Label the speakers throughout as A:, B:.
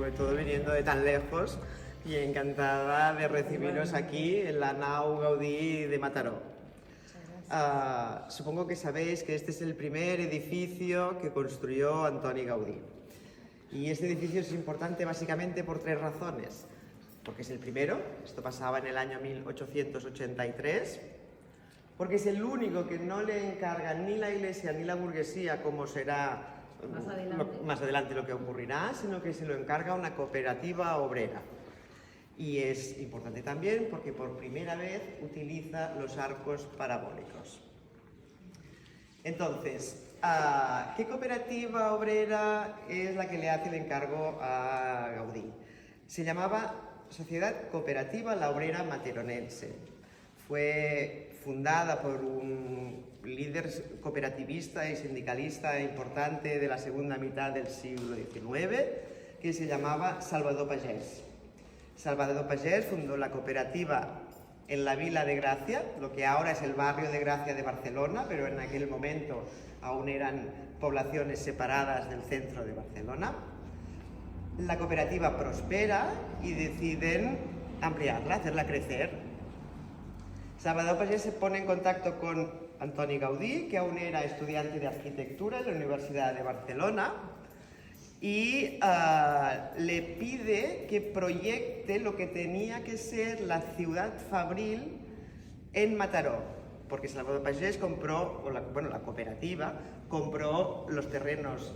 A: sobre todo viniendo de tan lejos, y encantada de recibiros aquí en la nau Gaudí de Mataró. Supongo que sabéis que este es el primer edificio que construyó Antoni Gaudí. Y este edificio es importante básicamente por tres razones. Porque es el primero, esto pasaba en el año 1883, porque es el único que no le encargan ni la iglesia ni la burguesía, como será más adelante lo que ocurrirá, sino que se lo encarga una cooperativa obrera. Y es importante también porque por primera vez utiliza los arcos parabólicos. Entonces, ¿qué cooperativa obrera es la que le hace el encargo a Gaudí? Se llamaba Sociedad Cooperativa La Obrera Materonense. Fue fundada por un líder cooperativista y sindicalista importante de la segunda mitad del siglo XIX, que se llamaba Salvador Pagès. Salvador Pagès fundó la cooperativa en la Vila de Gracia, lo que ahora es el barrio de Gracia de Barcelona, pero en aquel momento aún eran poblaciones separadas del centro de Barcelona. La cooperativa prospera y deciden ampliarla, hacerla crecer. Salvador Pagès se pone en contacto con Antoni Gaudí, que aún era estudiante de arquitectura en la Universidad de Barcelona, y le pide que proyecte lo que tenía que ser la ciudad fabril en Mataró, porque Salvador Pagès compró, la cooperativa compró los terrenos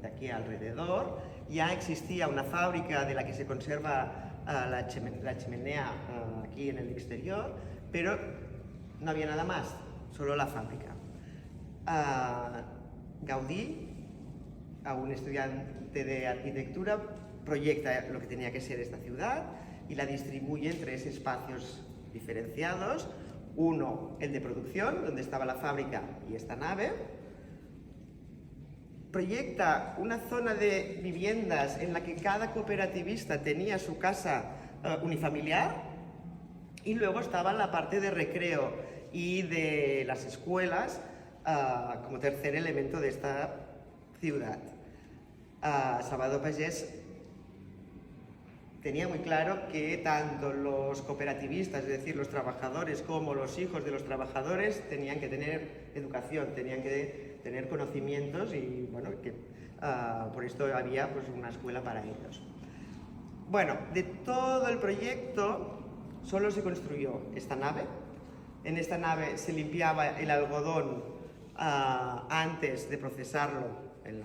A: de aquí alrededor. Ya existía una fábrica de la que se conserva la chimenea aquí en el exterior, pero no había nada más, solo la fábrica. Gaudí, a un estudiante de arquitectura, proyecta lo que tenía que ser esta ciudad y la distribuye en tres espacios diferenciados. Uno, el de producción, donde estaba la fábrica y esta nave. Proyecta una zona de viviendas en la que cada cooperativista tenía su casa unifamiliar, y luego estaba la parte de recreo y de las escuelas como tercer elemento de esta ciudad. Salvador Pagès tenía muy claro que tanto los cooperativistas, es decir, los trabajadores, como los hijos de los trabajadores tenían que tener educación, tenían que tener conocimientos, y bueno, que por esto había pues una escuela para ellos. Bueno, de todo el proyecto solo se construyó esta nave. En esta nave se limpiaba el algodón antes de procesarlo en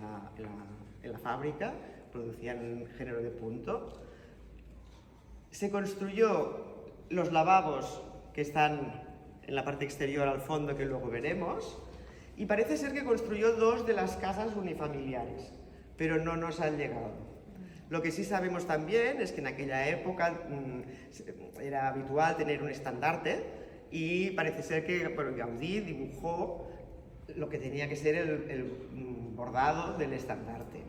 A: la fábrica, producían género de punto. Se construyó los lavabos que están en la parte exterior al fondo, que luego veremos, y parece ser que construyó dos de las casas unifamiliares, pero no nos han llegado. Lo que sí sabemos también es que en aquella época era habitual tener un estandarte, y parece ser que Gaudí dibujó lo que tenía que ser el bordado del estandarte.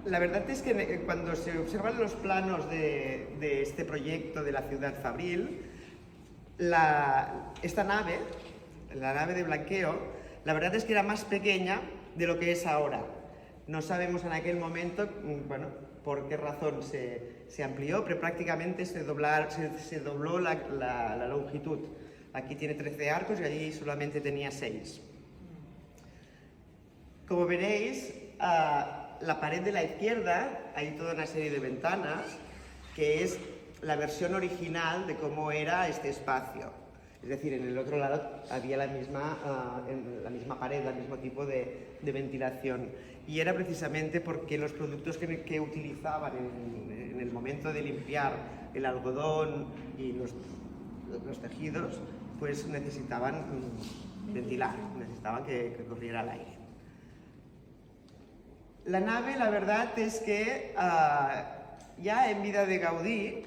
A: La verdad es que cuando se observan los planos de este proyecto de la ciudad fabril, esta nave, la nave de blanqueo, la verdad es que era más pequeña de lo que es ahora. No sabemos en aquel momento, bueno, por qué razón se amplió, pero prácticamente se dobló la longitud. Aquí tiene 13 arcos y allí solamente tenía 6. Como veréis, la pared de la izquierda hay toda una serie de ventanas, que es la versión original de cómo era este espacio. Es decir, en el otro lado había la misma pared, el mismo tipo de ventilación. Y era precisamente porque los productos que utilizaban en el momento de limpiar el algodón y los tejidos, pues necesitaban ventilar, necesitaban que corriera el aire. La nave, la verdad es que ya en vida de Gaudí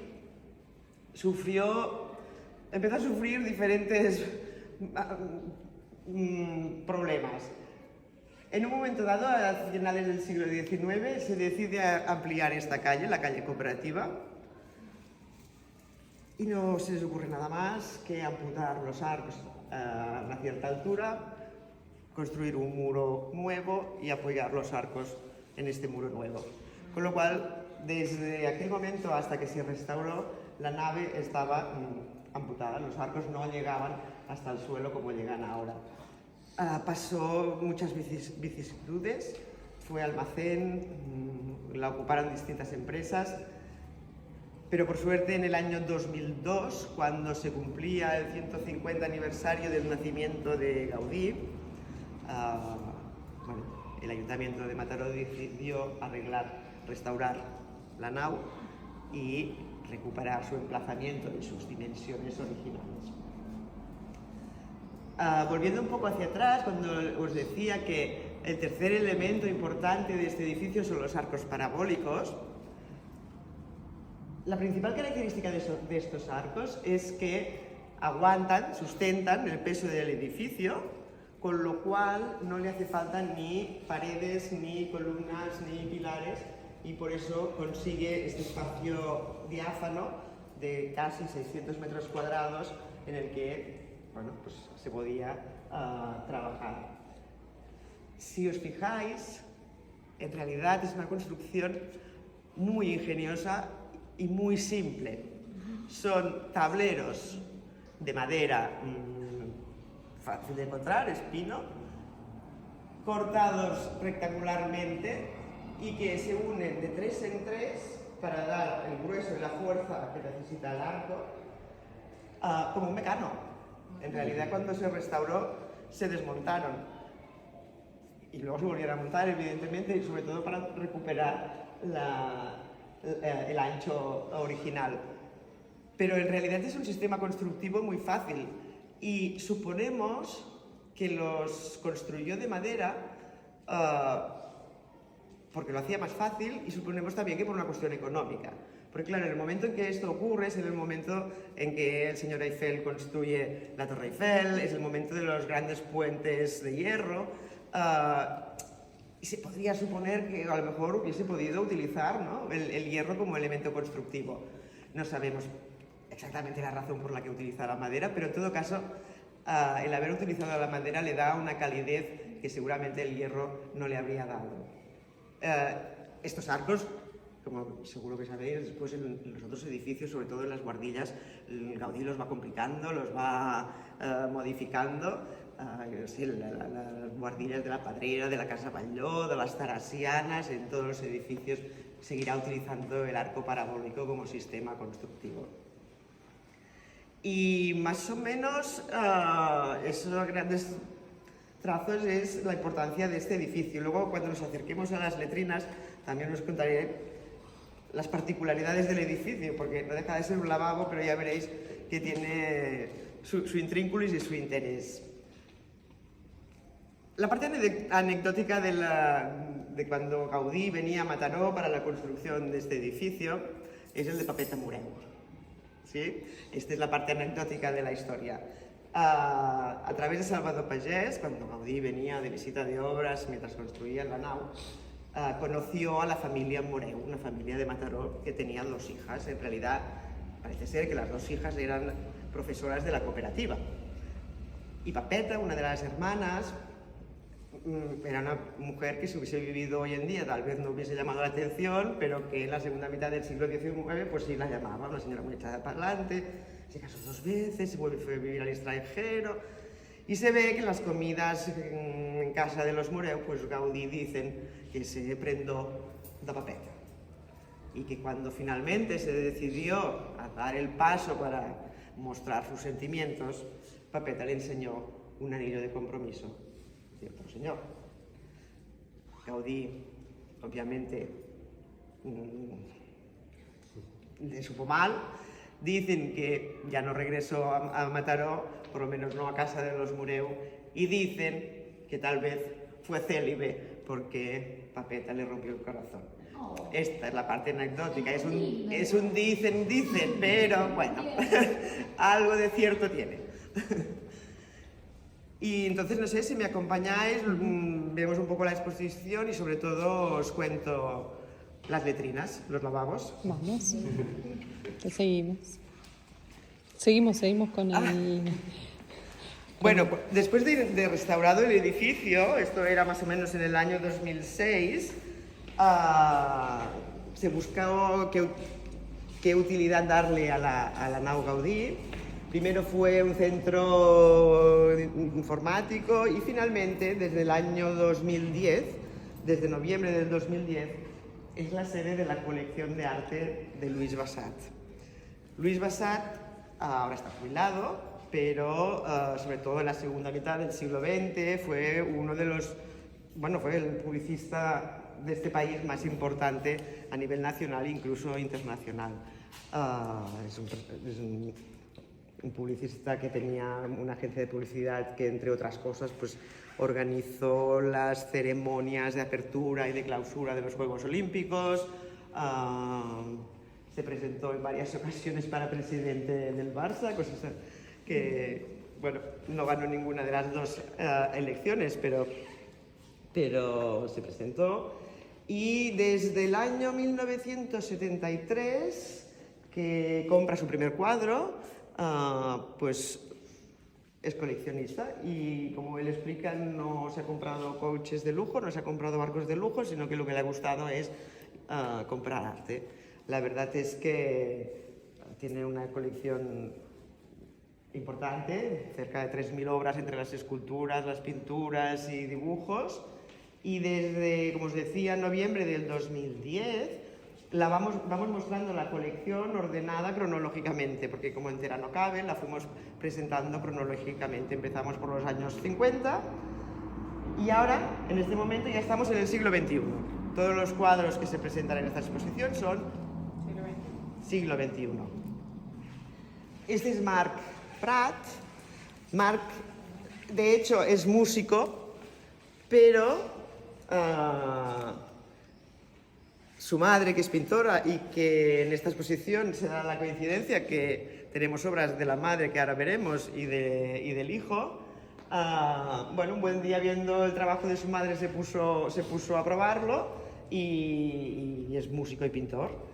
A: empezó a sufrir diferentes problemas. En un momento dado, a finales del siglo XIX, se decide ampliar esta calle, la calle Cooperativa, y no se les ocurre nada más que amputar los arcos a una cierta altura, construir un muro nuevo y apoyar los arcos en este muro nuevo. Con lo cual, desde aquel momento hasta que se restauró, la nave estaba amputada, los arcos no llegaban hasta el suelo como llegan ahora. Pasó muchas vicisitudes, fue almacén, la ocuparon distintas empresas, pero por suerte en el año 2002, cuando se cumplía el 150 aniversario del nacimiento de Gaudí, el Ayuntamiento de Mataró decidió restaurar la nau y recuperar su emplazamiento y sus dimensiones originales. Volviendo un poco hacia atrás, cuando os decía que el tercer elemento importante de este edificio son los arcos parabólicos, la principal característica de estos arcos es que sustentan el peso del edificio, con lo cual no le hace falta ni paredes, ni columnas, ni pilares, y por eso consigue este espacio diáfano de casi 600 metros cuadrados en el que pues se podía trabajar. Si os fijáis, en realidad es una construcción muy ingeniosa y muy simple. Son tableros de madera fácil de encontrar, es pino, cortados rectangularmente y que se unen de 3 en 3 para dar el grueso y la fuerza que necesita el arco, como un mecano. En realidad, cuando se restauró, se desmontaron y luego se volvieron a montar, evidentemente, y sobre todo para recuperar el ancho original. Pero en realidad es un sistema constructivo muy fácil y suponemos que los construyó de madera porque lo hacía más fácil, y suponemos también que por una cuestión económica. Porque claro, en el momento en que esto ocurre es en el momento en que el señor Eiffel construye la Torre Eiffel, es el momento de los grandes puentes de hierro, y se podría suponer que a lo mejor hubiese podido utilizar, ¿no?, el hierro como elemento constructivo. No sabemos exactamente la razón por la que utiliza la madera, pero en todo caso, el haber utilizado la madera le da una calidez que seguramente el hierro no le habría dado. Estos arcos, como seguro que sabéis, después en los otros edificios, sobre todo en las buhardillas, Gaudí los va complicando, los va modificando. Las buhardillas de la Pedrera, de la Casa Batlló, de las Tarasianas, en todos los edificios seguirá utilizando el arco parabólico como sistema constructivo. Y más o menos esos grandes trazos es la importancia de este edificio. Luego, cuando nos acerquemos a las letrinas, también os contaré las particularidades del edificio, porque no deja de ser un lavabo, pero ya veréis que tiene su intrínculis y su interés. La parte anecdótica de cuando Gaudí venía a Mataró para la construcción de este edificio es el de Papeta Moreu. ¿Sí? Esta es la parte anecdótica de la historia. A través de Salvador Pagès, cuando Gaudí venía de visita de obras mientras construían la nau, conoció a la familia Moreu, una familia de Mataró que tenía 2 hijas. En realidad, parece ser que las 2 hijas eran profesoras de la cooperativa. Y Papeta, una de las hermanas, era una mujer que si hubiese vivido hoy en día tal vez no hubiese llamado la atención, pero que en la segunda mitad del siglo XIX pues sí la llamaba, una señora muy echada para adelante. Se casó 2 veces, se fue a vivir al extranjero, y se ve que en las comidas en casa de los Moreu, pues Gaudí dicen que se prendó de Papeta, y que cuando finalmente se decidió a dar el paso para mostrar sus sentimientos, Papeta le enseñó un anillo de compromiso de otro señor. Gaudí, obviamente, le supo mal. Dicen que ya no regresó a Mataró, por lo menos no a casa de los Moreu, y dicen que tal vez fue célibe porque Papeta le rompió el corazón. Esta es la parte anecdótica, es un dicen, pero bueno, algo de cierto tiene. Y entonces, no sé, si me acompañáis, vemos un poco la exposición y sobre todo os cuento las letrinas, los lavabos.
B: Vamos. Te seguimos. Seguimos con el...
A: Bueno, después de restaurado el edificio, esto era más o menos en el año 2006, se buscó qué utilidad darle a la nau Gaudí. Primero fue un centro informático y finalmente, desde el año 2010, desde noviembre del 2010, es la sede de la colección de arte de Luis Bassat. Luis Bassat ahora está jubilado, pero sobre todo en la segunda mitad del siglo XX fue uno de los, fue el publicista de este país más importante a nivel nacional e incluso internacional. Es un publicista que tenía una agencia de publicidad que, entre otras cosas, pues organizó las ceremonias de apertura y de clausura de los Juegos Olímpicos. Se presentó en varias ocasiones para presidente del Barça, cosas que, no ganó ninguna de las dos elecciones, pero se presentó. Y desde el año 1973, que compra su primer cuadro, pues es coleccionista y, como él explica, no se ha comprado coches de lujo, no se ha comprado barcos de lujo, sino que lo que le ha gustado es comprar arte. La verdad es que tiene una colección importante, cerca de 3.000 obras entre las esculturas, las pinturas y dibujos, y desde, como os decía, noviembre del 2010 vamos mostrando la colección ordenada cronológicamente, porque como entera no cabe, la fuimos presentando cronológicamente. Empezamos por los años 50 y ahora, en este momento, ya estamos en el siglo XXI. Todos los cuadros que se presentan en esta exposición son siglo XXI. Este es Marc Prat. Marc, de hecho, es músico, pero su madre, que es pintora, y que en esta exposición se da la coincidencia que tenemos obras de la madre que ahora veremos y del hijo. Un buen día, viendo el trabajo de su madre, se puso a probarlo y es músico y pintor.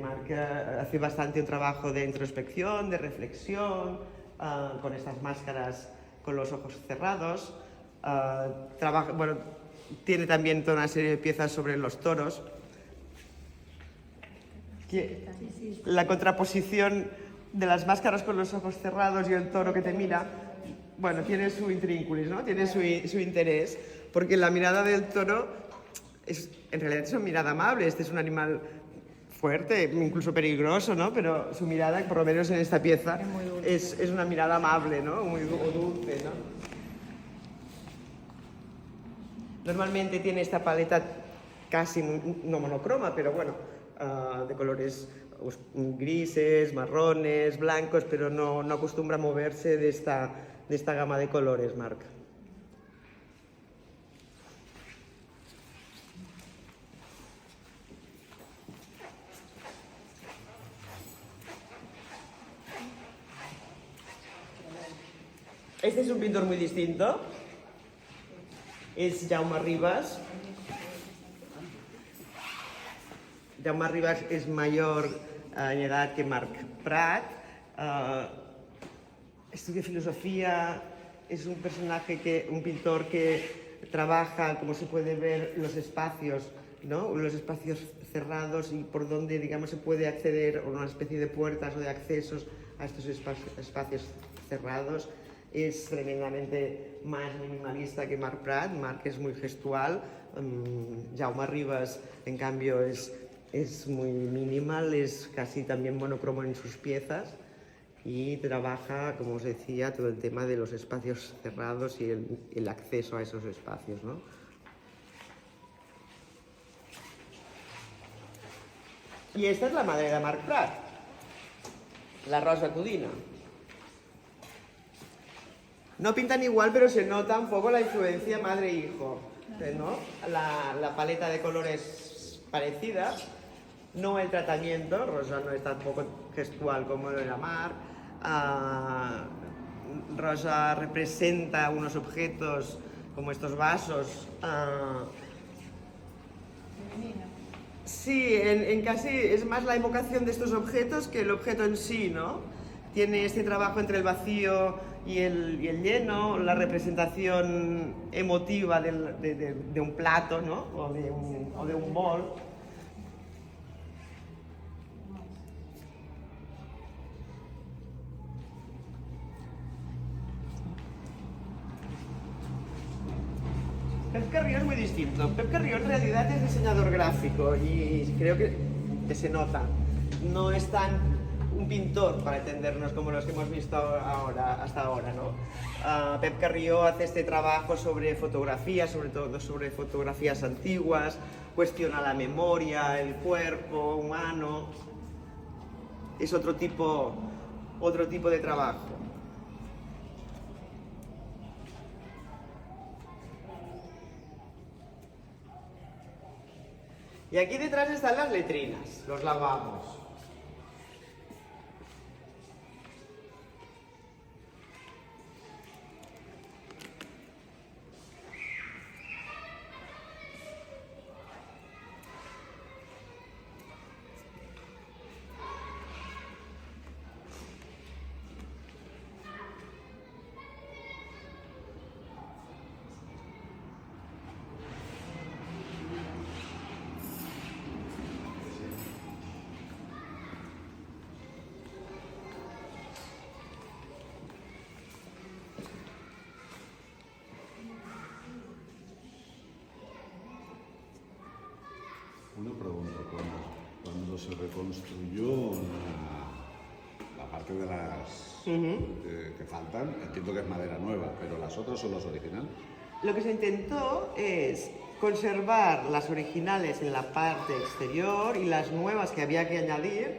A: Marc hace bastante un trabajo de introspección, de reflexión, con estas máscaras con los ojos cerrados. Tiene también toda una serie de piezas sobre los toros. La contraposición de las máscaras con los ojos cerrados y el toro que te mira, tiene su intrínculis, ¿no? Tiene su interés, porque la mirada del toro en realidad es una mirada amable. Este es un animal fuerte, incluso peligroso, ¿no? Pero su mirada, por lo menos en esta pieza, es una mirada amable, ¿no? Muy dulce, ¿no? Normalmente tiene esta paleta casi no monocroma, pero de colores grises, marrones, blancos, pero no acostumbra a moverse de esta gama de colores, Marc. Este es un pintor muy distinto. Es Jaume Ribas. Jaume Ribas es mayor en edad que Marc Prat. Estudia filosofía. Es un pintor que trabaja, como se puede ver, los espacios, ¿no? Los espacios cerrados y por donde, digamos, se puede acceder, o una especie de puertas o de accesos a estos espacios cerrados. Es tremendamente más minimalista que Marc Prat. Marc es muy gestual. Jaume Ribas, en cambio, es muy minimal, es casi también monocromo en sus piezas y trabaja, como os decía, todo el tema de los espacios cerrados y el acceso a esos espacios, ¿no? Y esta es la madre de Marc Prat, la Rosa Codina. No pintan igual, pero se nota un poco la influencia madre-hijo, ¿no? La paleta de colores parecida, no el tratamiento. Rosa no es tampoco gestual como lo era Marc. Rosa representa unos objetos como estos vasos. Sí, en casi es más la evocación de estos objetos que el objeto en sí, ¿no? tiene este trabajo entre el vacío y el lleno, la representación emotiva de un plato, ¿no? o de un bol. Pep Carrió es muy distinto. Pep Carrió en realidad es diseñador gráfico y creo que se nota. No es tan un pintor, para entendernos, como los que hemos visto hasta ahora, ¿no? Pep Carrió hace este trabajo sobre fotografía, sobre todo sobre fotografías antiguas, cuestiona la memoria, el cuerpo humano. Es otro tipo de trabajo. Y aquí detrás están las letrinas, los lavabos.
B: Una pregunta, cuando se reconstruyó la parte de las que faltan, entiendo que es madera nueva, pero las otras son las originales.
A: Lo que se intentó es conservar las originales en la parte exterior y las nuevas que había que añadir,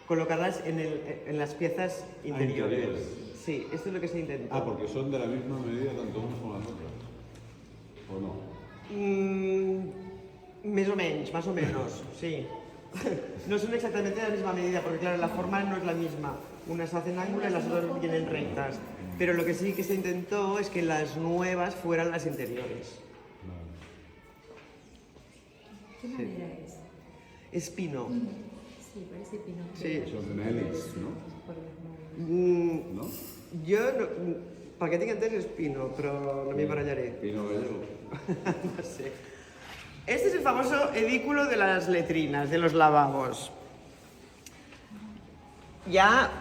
A: colocarlas en las piezas interiores. Sí, esto es lo que se intentó.
B: Ah, porque son de la misma medida tanto unas como las otras, ¿o no?
A: Más o menos, sí. No son exactamente de la misma medida, porque claro, la forma no es la misma. Unas hacen ángulo y las otras vienen rectas. Pero lo que sí que se intentó es que las nuevas fueran las interiores.
C: ¿Qué madera es?
A: Es pino.
C: Sí, parece pino.
A: Sí.
B: Son melis, ¿no? ¿No?
A: Jo, pel que tinc entès, és pino, però no m'hi barallaré.
B: Pino bello.
A: No sé. Este es el famoso edículo de las letrinas, de los lavabos. Ya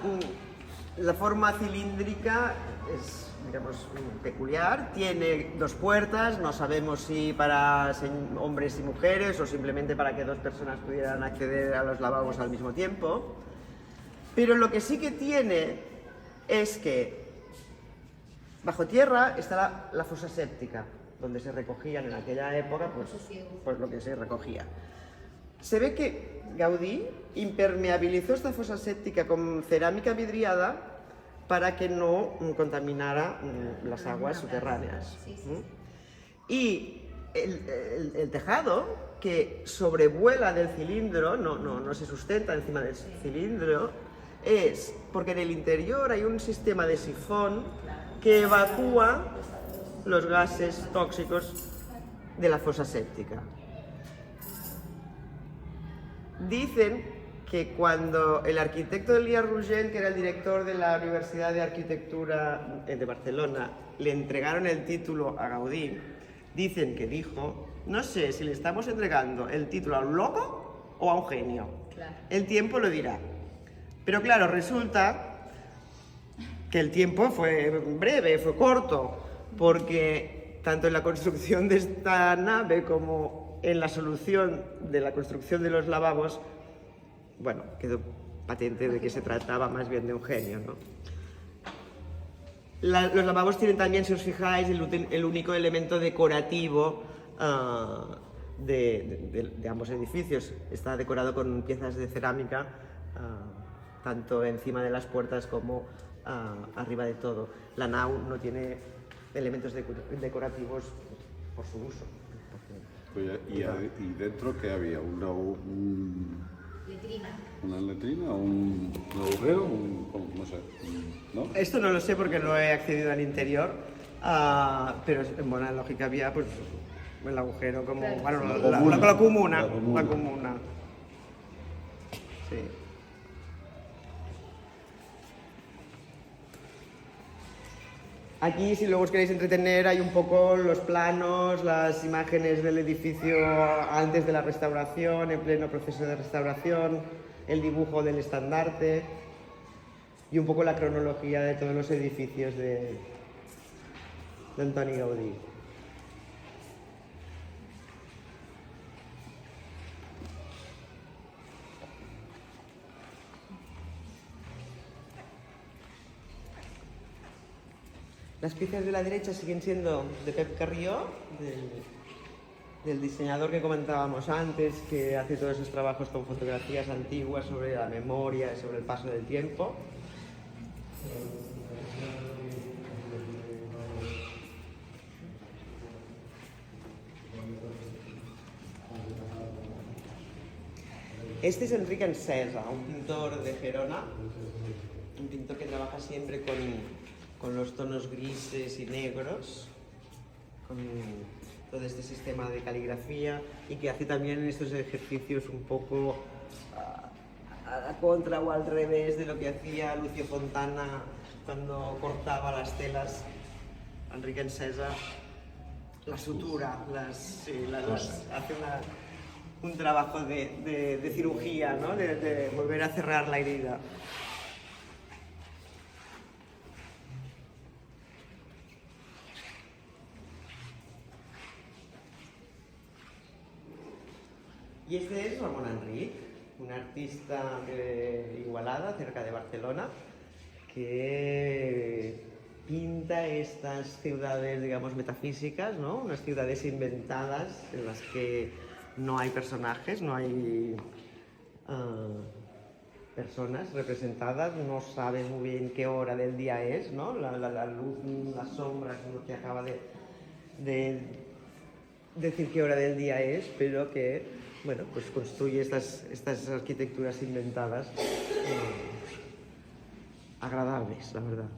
A: la forma cilíndrica es, digamos, peculiar. Tiene dos puertas, no sabemos si para hombres y mujeres o simplemente para que dos personas pudieran acceder a los lavabos al mismo tiempo. Pero lo que sí que tiene es que bajo tierra está la fosa séptica, donde se recogían en aquella época pues lo que se recogía. Se ve que Gaudí impermeabilizó esta fosa séptica con cerámica vidriada para que no contaminara las aguas subterráneas. Y el tejado, que sobrevuela del cilindro, no se sustenta encima del cilindro, es porque en el interior hay un sistema de sifón que evacúa los gases tóxicos de la fosa séptica. Dicen que cuando el arquitecto Elias Rogent, que era el director de la Universidad de Arquitectura de Barcelona, le entregaron el título a Gaudí, dicen que dijo: no sé si le estamos entregando el título a un loco o a un genio. Claro. El tiempo lo dirá. Pero claro, resulta que el tiempo fue breve, fue corto, porque tanto en la construcción de esta nave como en la solución de la construcción de los lavabos, bueno, quedó patente de que se trataba más bien de un genio, ¿no? Los lavabos tienen también, si os fijáis, el único elemento decorativo de ambos edificios. Está decorado con piezas de cerámica, tanto encima de las puertas como arriba de todo. La nau no tiene elementos decorativos por su uso.
B: Oye, ¿y dentro qué había?
C: Letrina.
B: ¿Una letrina? ¿Un agujero? No sé. ¿No?
A: Esto no lo sé porque no he accedido al interior, pero en buena lógica había pues el agujero como... Claro. Bueno, la comuna. Sí. Aquí, si luego os queréis entretener, hay un poco los planos, las imágenes del edificio antes de la restauración, en pleno proceso de restauración, el dibujo del estandarte y un poco la cronología de todos los edificios de Antoni Gaudí. Las piezas de la derecha siguen siendo de Pep Carrió, del diseñador que comentábamos antes, que hace todos esos trabajos con fotografías antiguas sobre la memoria y sobre el paso del tiempo. Este es Enric Encesa, un pintor de Gerona, un pintor que trabaja siempre con los tonos grises y negros, con todo este sistema de caligrafía, y que hace también estos ejercicios un poco a la contra o al revés de lo que hacía Lucio Fontana cuando cortaba las telas. Enric Encesa la sutura, hace un trabajo de cirugía, ¿no? de volver a cerrar la herida. Y este es Ramon Enric, un artista de Igualada, cerca de Barcelona, que pinta estas ciudades, digamos, metafísicas, ¿no? Unas ciudades inventadas en las que no hay personajes, no hay personas representadas, no sabes muy bien qué hora del día es, ¿no? La luz, las sombras, no te acaba de decir qué hora del día es, pero que, bueno, pues construye estas arquitecturas inventadas agradables, la verdad.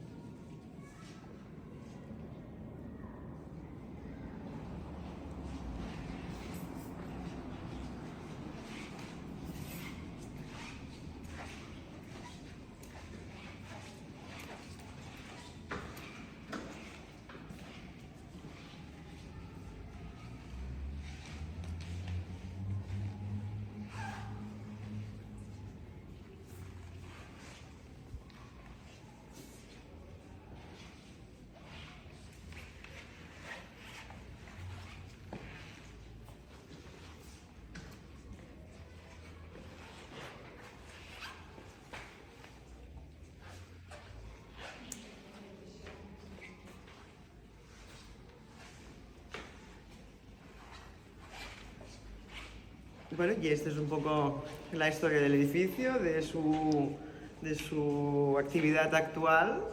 A: Bueno, y esta es un poco la historia del edificio, de su actividad actual.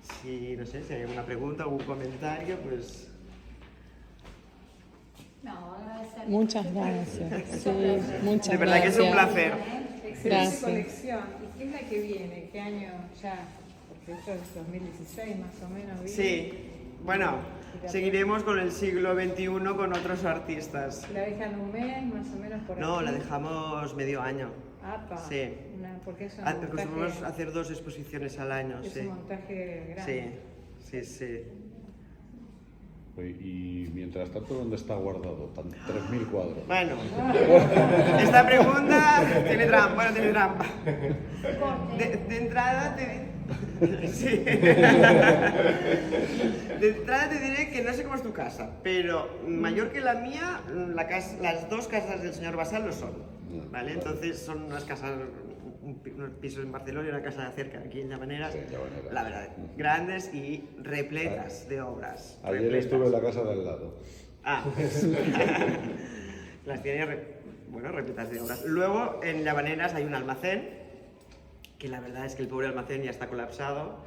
A: Si, no sé, si hay alguna pregunta, algún comentario, pues...
D: Muchas gracias. Sí, muchas
A: De verdad que es un placer.
E: Excelente
D: Gracias.
E: colección. ¿Y qué es la que viene? ¿Qué año ya? Porque esto es 2016 más o menos. ¿viene?
A: Sí, bueno, seguiremos con el siglo XXI con otros artistas.
E: ¿La dejan un mes más o menos por
A: No,
E: aquí?
A: la dejamos medio año.
E: Apa.
A: Sí.
E: Porque es un
A: Acostumbramos
E: montaje,
A: a hacer 2 exposiciones al año,
E: es
A: sí.
E: un montaje grande.
A: Sí.
B: Oye, y mientras tanto, ¿dónde está guardado? 3.000 cuadros.
A: Bueno, esta pregunta tiene trampa. Bueno, tiene trampa. De entrada sí. De entrada te diré que no sé cómo es tu casa, pero mayor que la mía, las 2 casas del señor Basal lo son. ¿Vale? Entonces son unas casas, unos pisos en Barcelona y una casa cerca, aquí en Llavaneras,
B: Sí, en Llavaneras.
A: la verdad, grandes y repletas de obras.
B: Ayer
A: repletas.
B: estuve en la casa de al lado.
A: Pues, las tiene, repletas de obras. Luego, en Llavaneras hay un almacén, que la verdad es que el pobre almacén ya está colapsado.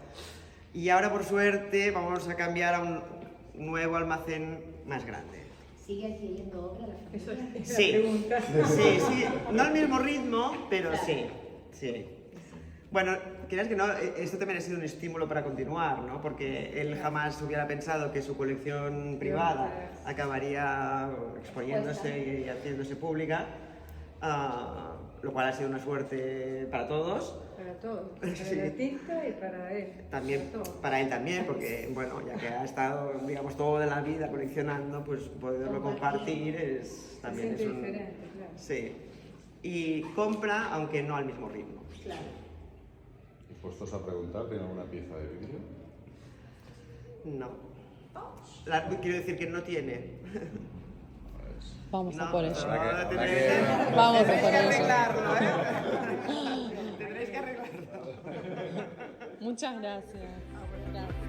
A: Y ahora, por suerte, vamos a cambiar a un nuevo almacén más grande.
C: ¿Sigue adquiriendo obra la
E: Eso
C: familia?
E: es la
A: Sí,
E: pregunta.
A: sí, no al mismo ritmo, pero sí. Bueno, creas que no, esto también ha sido un estímulo para continuar, ¿no? Porque él jamás hubiera pensado que su colección privada acabaría exponiéndose y haciéndose pública. lo cual ha sido una suerte para todos.
E: Para todos, para
A: Sí.
E: el artista y para él.
A: También
E: para todos.
A: para él también, porque bueno, ya que ha estado, digamos, toda la vida coleccionando, pues poderlo compartir es también
E: Se
A: es
E: siente
A: un...
E: diferente, claro.
A: Sí. Y compra, aunque no al mismo ritmo.
E: Claro.
B: ¿Y puestos a preguntar, ¿tiene alguna pieza de vidrio?
A: No. Quiero decir que no tiene.
D: Vamos a
A: No,
D: por
A: no,
D: ello.
B: Habrá que-
D: Vamos a
A: tendréis
D: por
A: que
D: ello.
A: arreglarlo, ¿eh? Tendréis que arreglarlo.
D: Muchas gracias. Gracias.